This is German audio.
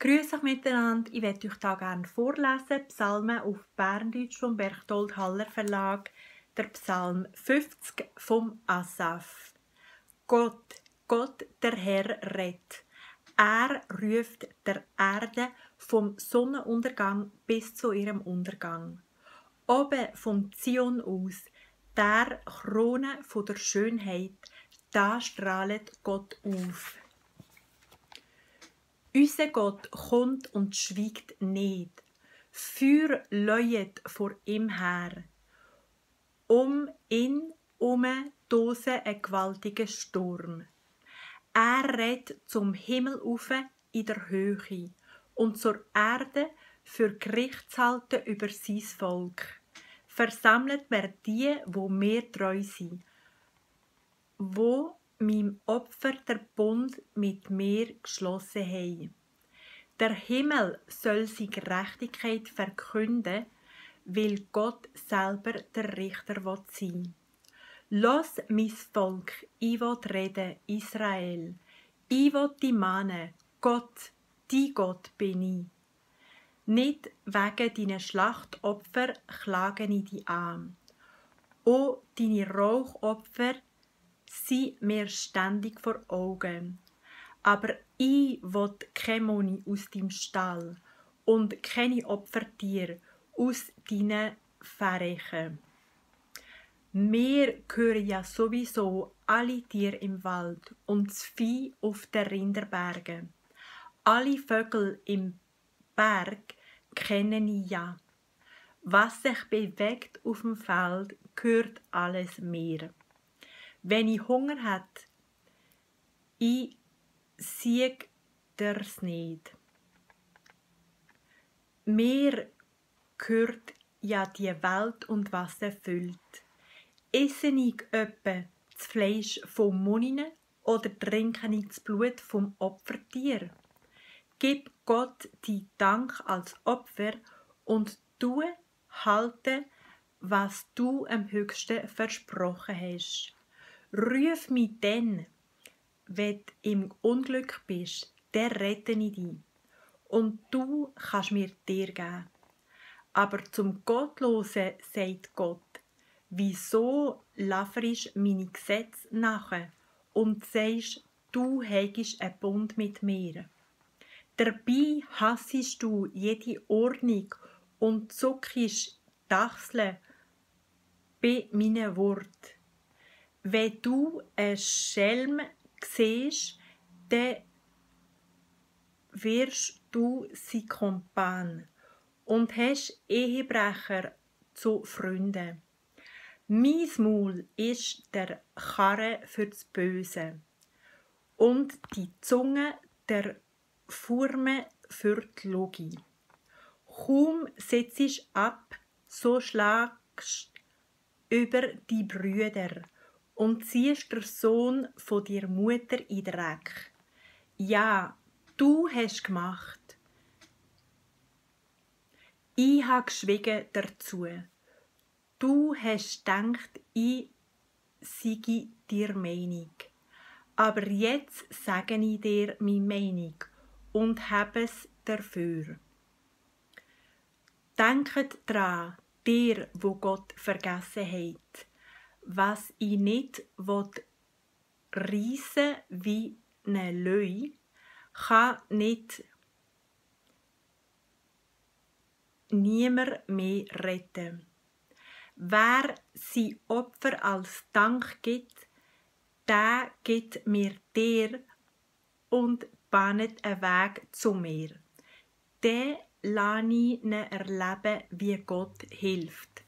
Grüß euch miteinander, ich werde euch da gerne vorlesen, Psalmen auf Berndeutsch vom Berchtold Haller Verlag, der Psalm 50 vom Asaf. Gott, Gott der Herr rett. Er ruft der Erde vom Sonnenuntergang bis zu ihrem Untergang. Oben vom Zion aus, der Krone von der Schönheit, da strahlet Gott auf. Unser Gott kommt und schwiegt nicht. Feuer leuet vor ihm her. Ihn dose ein gewaltiger Sturm. Er redt zum Himmel ufe in der Höhe und zur Erde für Gerichtshalten über sein Volk. Versammelt wer die, wo mir treu sind, wo meinem Opfer der Bund mit mir geschlossen haben. Der Himmel soll seine Gerechtigkeit verkünden, weil Gott selber der Richter sein will. Los, mein Volk, ich will reden, Israel. Ich will die mahnen, Gott, dein Gott bin ich. Nicht wegen deiner Schlachtopfer klage ich dich an. O, deine Rauchopfer sind mir ständig vor Augen. Aber ich will keine Moni aus deinem Stall und keine Opfertiere aus deinen Färechen. Mir gehören ja sowieso alle Tiere im Wald und das Vieh auf den Rinderbergen. Alle Vögel im Berg kenne ich ja. Was sich bewegt auf dem Feld, gehört alles mir. Wenn ich Hunger hat, ich sieg der's nicht. Mir gehört ja die Welt und was erfüllt. Esse ich öppe das Fleisch vom Monine oder trinke ich das Blut vom Opfertier? Gib Gott die Dank als Opfer und halte, was du am Höchsten versprochen hast. Ruf mich dann, wenn du im Unglück bist, der rette ich dich. Und du kannst mir dir geben. Aber zum Gottlosen sagt Gott, wieso laufst meine Gesetze nachher und sagst, du hättest einen Bund mit mir. Dabei hassest du jede Ordnung und zuckst die Achseln bei meinen Worten. Wenn du einen Schelm siehst, dann wirst du sein Kumpan und hast Ehebrecher zu Freunden. Mein Maul ist der Karre für das Böse und die Zunge der Furme für die Lüge. Kaum setzt ab, so schlagst über die Brüder und ziehst der Sohn von dir Mutter in Dreck. Ja, du hast gemacht. Ich habe geschwiegen dazu. Du hast gedacht, ich sei dir Meinung. Aber jetzt sage ich dir meine Meinung und habe es dafür. Denket dran, dir, wo Gott vergessen hat, was ich nicht reissen wie eine Löwe, kann nicht niemand mehr retten. Wer sein Opfer als Dank gibt, der gibt mir dir und bahnet einen Weg zu mir. Der lasse ich ihnen erleben, wie Gott hilft.